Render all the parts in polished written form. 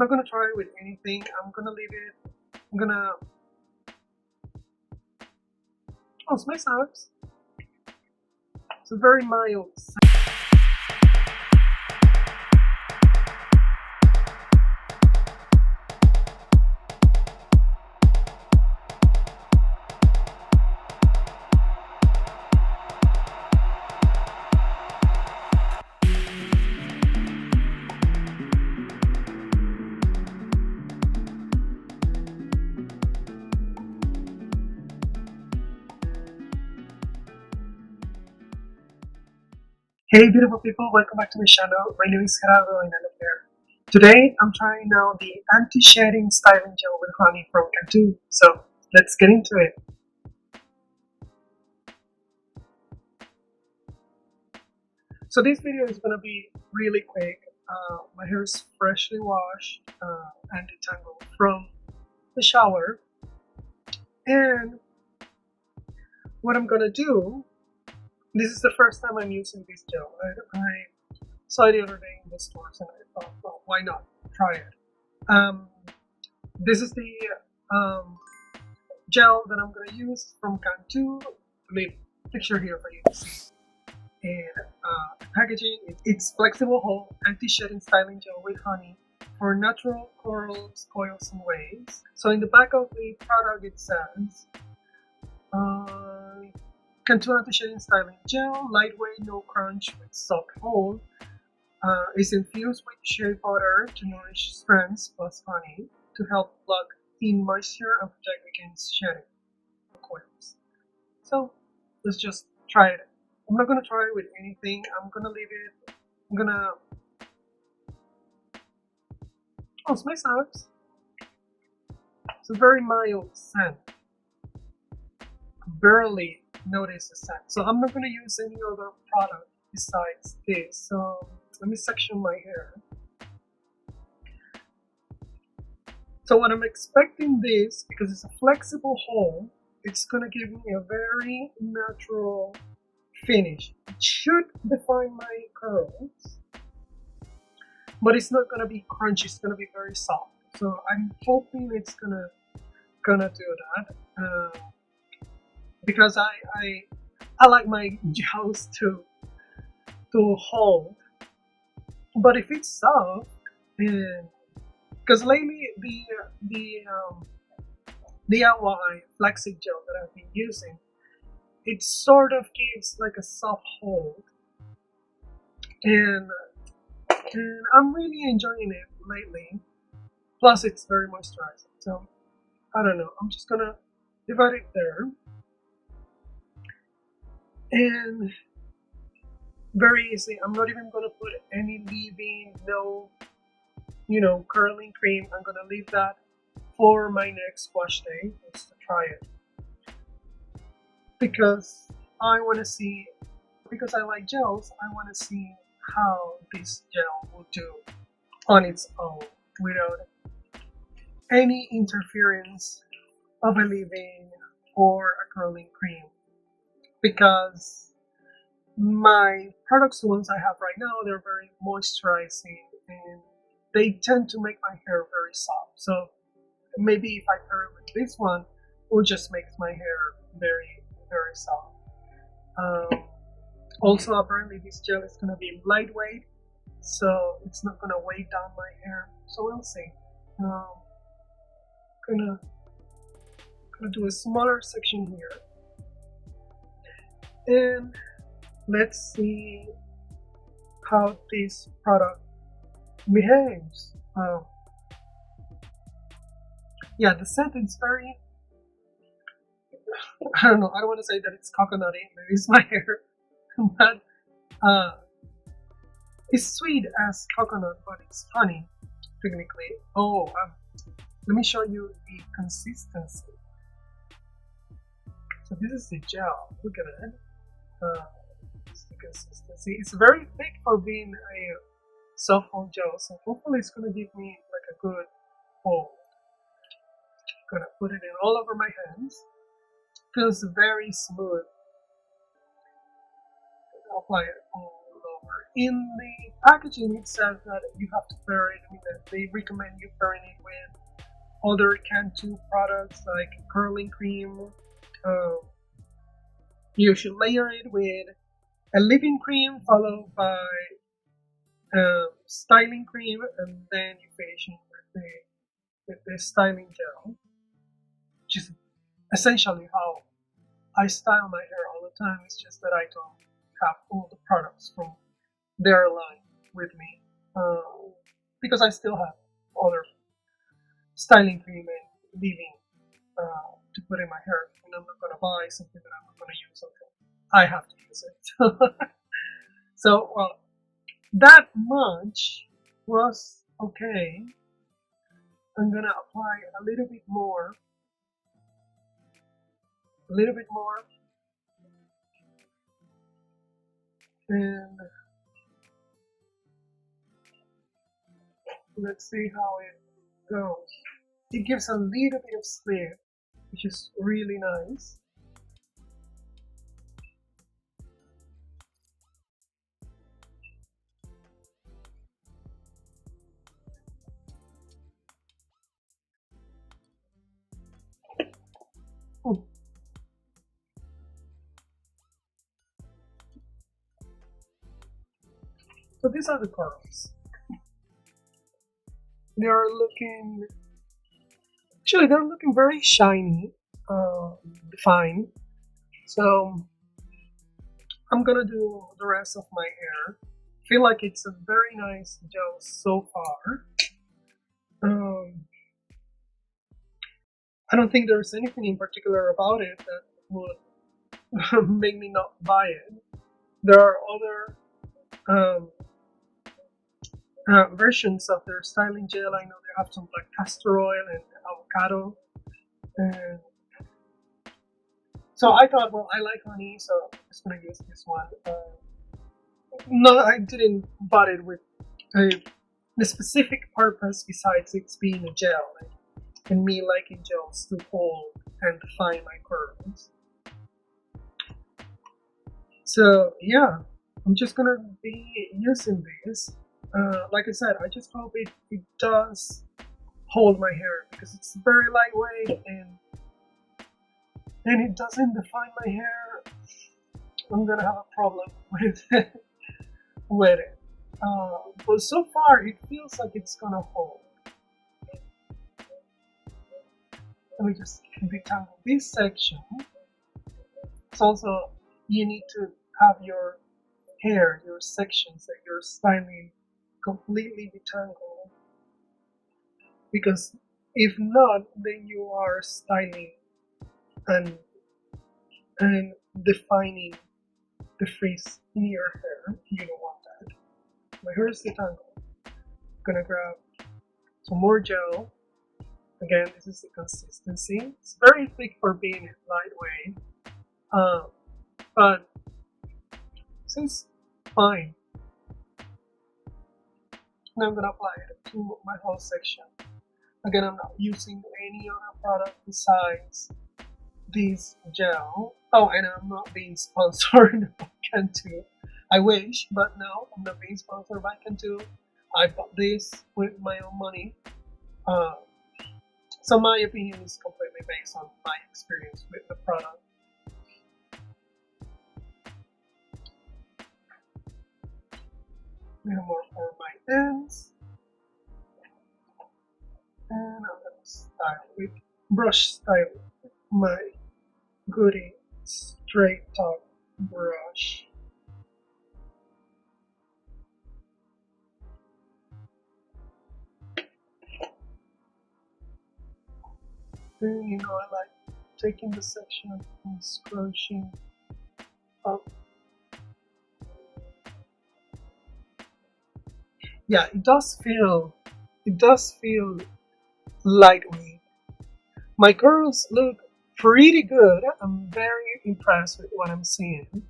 I'm not gonna try with anything. I'm gonna leave it. I'm gonna. Oh, it smells nice. It's a very mild scent. Hey beautiful people, welcome back to my channel. My name is Gerardo and I'm here. Today I'm trying out the anti-shedding styling gel with honey from Cantu. So let's get into it. So this video is gonna be really quick. My hair is freshly washed and detangled from the shower. And what I'm gonna do, this is the first time I'm using this gel. I saw it the other day in the stores and I thought, well, why not? Try it. This is the gel that I'm going to use from Cantu. Leave picture here for you to see. And packaging, it's flexible hold anti-shedding styling gel with honey for natural curls, coils, and waves. So in the back of the product it says Cantu anti-shedding styling gel, lightweight, no crunch with soft hold. Is infused with shea butter to nourish strands plus honey to help block in moisture and protect against shedding coils. So let's just try it. I'm not gonna try it with anything. I'm gonna leave it. I'm gonna. Oh, it smells nice. It's a very mild scent. Barely notice the scent. So I'm not gonna use any other product besides this. So let me section my hair. So what I'm expecting this, because it's a flexible hold, it's gonna give me a very natural finish. It should define my curls, but it's not gonna be crunchy. It's gonna be very soft. So I'm hoping it's gonna do that because I like my gels to hold. But if it's soft, because lately the DIY flexi gel that I've been using, it sort of gives like a soft hold, and I'm really enjoying it lately. Plus, it's very moisturizing. So I don't know. I'm just gonna divide it there, and very easy. I'm not even gonna put any leave-in, no, curling cream. I'm gonna leave that for my next wash day, just to try it, because I want to see, because I like gels, I want to see how this gel will do on its own without any interference of a leave-in or a curling cream, because my products, the ones I have right now, they're very moisturizing and they tend to make my hair very soft. So maybe if I pair it with this one, it will just make my hair very, very soft. Also, apparently this gel is going to be lightweight, so it's not going to weigh down my hair. So we'll see. Gonna do a smaller section here, and let's see how this product behaves. Yeah, the scent is very, I don't know, I don't want to say that it's coconutty, maybe it's my hair, but it's sweet as coconut, but it's honey, technically. Oh, let me show you the consistency. So this is the gel, look at it. It's the consistency. It's very thick for being a soft hold gel, so hopefully it's gonna give me like a good hold. Gonna put it in all over my hands. Feels very smooth. I'll apply it all over. in the packaging it says that you have to pair it. I mean, that they recommend you pairing it with other Cantu products like curling cream. Um, you should layer it with a leave-in cream followed by styling cream, and then you finish it with the styling gel, which is essentially how I style my hair all the time. It's just that I don't have all the products from their line with me, because I still have other styling cream and leave-in to put in my hair, and I'm not gonna buy something that I'm not gonna use until I have to use it. So, well, that much was okay. I'm gonna apply a little bit more, and let's see how it goes. It gives a little bit of slip, which is really nice. Hmm. So these are the curls. They're looking, actually, they're looking very shiny, defined. So I'm gonna do the rest of my hair. Feel like it's a very nice gel so far. Um, I don't think there's anything in particular about it that would make me not buy it. There are other versions of their styling gel. I know they have some like castor oil and avocado, and so I thought, well, I like honey, so I'm just gonna use this one. No, I didn't buy it with a specific purpose besides it being a gel, and me liking gels to hold and define my curls. So yeah, I'm just gonna be using this. Like I said, I just hope it does hold my hair because it's very lightweight and it doesn't define my hair. I'm gonna have a problem with with it. But so far, it feels like it's gonna hold. Let me just detangle this section. It's also, you need to have your hair, your sections that you're styling completely detangled, because if not, then you are styling and and defining the frizz in your hair. You don't want that. My hair is detangled. I'm gonna grab some more gel. Again, this is the consistency. It's very thick for being lightweight, but since fine. And I'm gonna apply it to my whole section. Again, I'm not using any other product besides this gel. Oh, and I'm not being sponsored by Cantu. I wish, but no, I'm not being sponsored by Cantu. I bought this with my own money. Uh, so my opinion is completely based on my experience with the product. A little more for my ends. And I'm gonna style with brush style my goody straight top brush. Then I like taking the section and scrunching up. Yeah, it does feel lightweight. My curls look pretty good. I'm very impressed with what I'm seeing.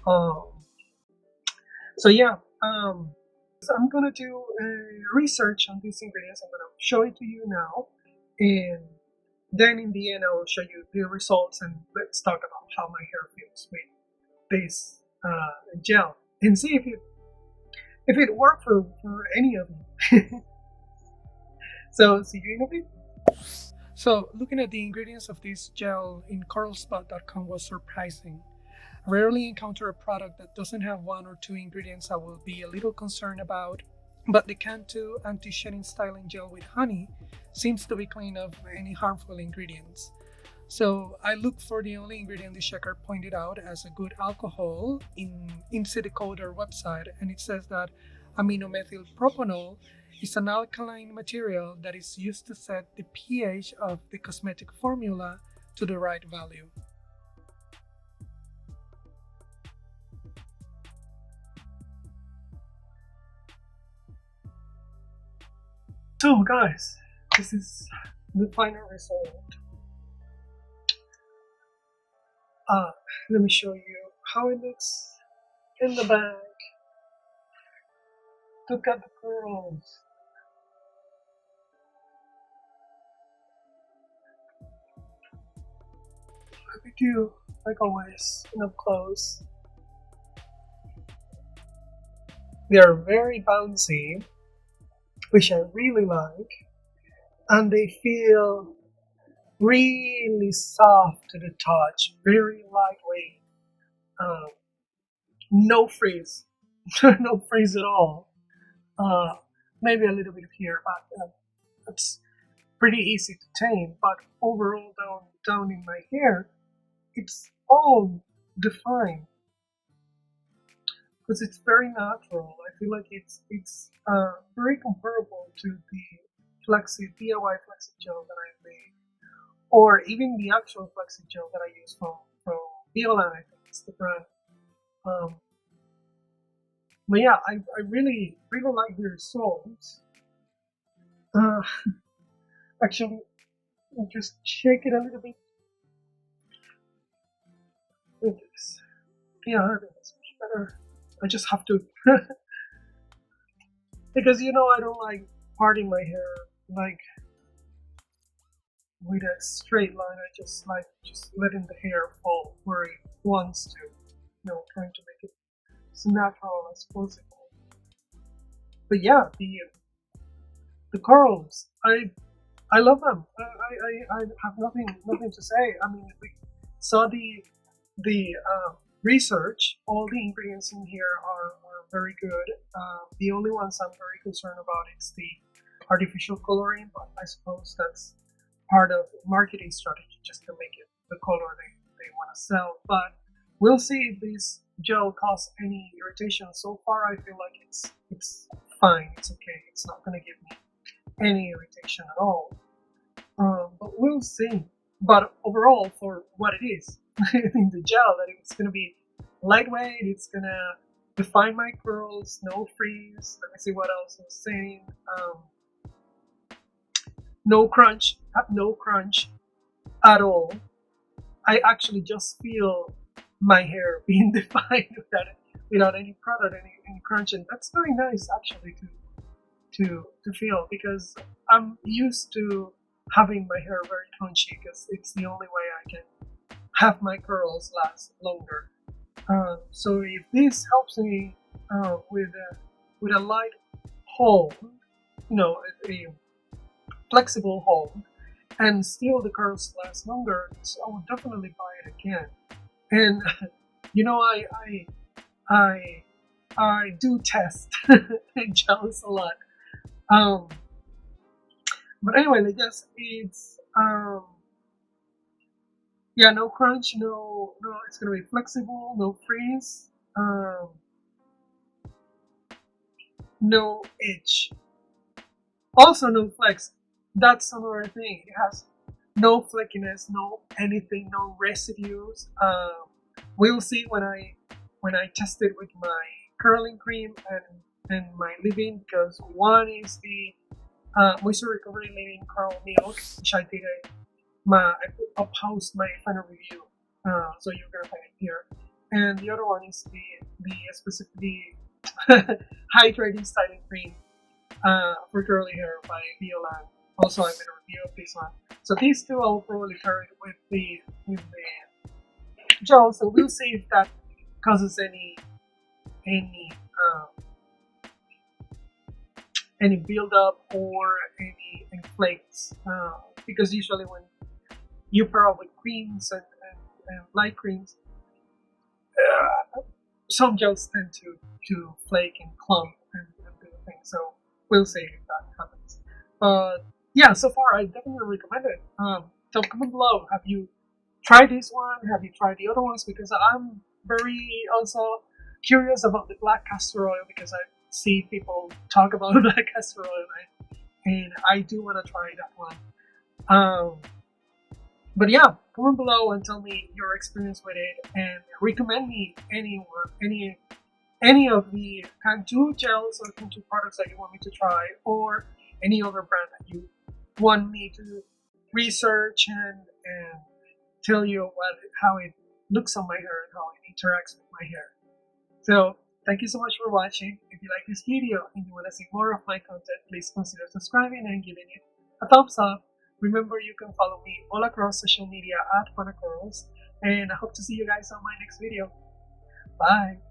Um, so yeah, so I'm gonna do research on these ingredients. I'm gonna show it to you now, and then in the end I will show you the results, and let's talk about how my hair feels with this gel, and see if if it worked for any of you. So see you in a bit. So looking at the ingredients of this gel in coralspot.com was surprising. I rarely encounter a product that doesn't have one or two ingredients I will be a little concerned about, but the Cantu anti-shedding styling gel with honey seems to be clean of any harmful ingredients. So I looked for the only ingredient the checker pointed out as a good alcohol into the Coder website, and it says that aminomethylpropanol is an alkaline material that is used to set the pH of the cosmetic formula to the right value. So guys, this is the final result. Uh, Let me show you how it looks in the bag. Look at the curls. Let me do, like always, up close. They are very bouncy, which I really like, and they feel really soft to the touch, very lightweight. Um, no frizz, no frizz at all. Uh, Maybe a little bit here, but it's pretty easy to tame. But overall, down in my hair, it's all defined because it's very natural. I feel like it's very comparable to the Flexi DIY Flexi gel that I made, or even the actual Flexi gel that I use from Biolan. I think it's the brand. Um, but yeah, I really like the results. Uh, Actually, I'll just shake it a little bit with this. Yeah, that's much better. I just have to because I don't like parting my hair like with a straight line. I just like just letting the hair fall where it wants to. Trying to make it as natural as possible. But yeah, the curls, I love them. I have nothing to say. I mean, we saw the research. All the ingredients in here are very good. The only ones I'm very concerned about is the artificial coloring, but I suppose that's part of marketing strategy just to make it the color they want to sell. But we'll see if this gel causes any irritation. So far, I feel like it's fine. It's okay. It's not going to give me any irritation at all. But we'll see. But overall, for what it is, I think the gel that it's going to be lightweight. It's going to define my curls. No frizz. Let me see what else is saying. No crunch. No crunch at all. I actually just feel my hair being defined without any product, any crunch, and that's very nice actually to feel, because I'm used to having my hair very crunchy because it's the only way I can have my curls last longer. So if this helps me with a light hold, a flexible hold, and still the curls last longer, so I would definitely buy it again. And I I do test gels a lot. Um, but anyway, I guess it's yeah, no crunch, no, it's gonna be flexible, no freeze, no itch, also no flex. That's another thing. It has no flakiness, no anything, no residues. We'll see when I test it with my curling cream and my leave-in, because one is the moisture recovery leave-in curl milk, which I did I'll post my final review, so you're gonna find it here. And the other one is the specifically hydrating styling cream for curly hair by Violan. Also, I made a review of this one. So these two I'll probably pair it with the gel. So we'll see if that causes any any buildup or any flakes. Because usually when you pair up with creams and light creams, some gels tend to flake and clump and do things. So we'll see if that happens. But yeah, so far I definitely recommend it. So comment below. Have you tried this one? Have you tried the other ones? Because I'm very also curious about the black castor oil because I see people talk about black castor oil and I do want to try that one. Um, but yeah, comment below and tell me your experience with it and recommend me any of the Cantu gels or Cantu products that you want me to try, or any other brand that you want me to research and tell you how it looks on my hair and how it interacts with my hair. So thank you so much for watching. If you like this video and you want to see more of my content, please consider subscribing and giving it a thumbs up. Remember, you can follow me all across social media at Panacurls, and I hope to see you guys on my next video. Bye!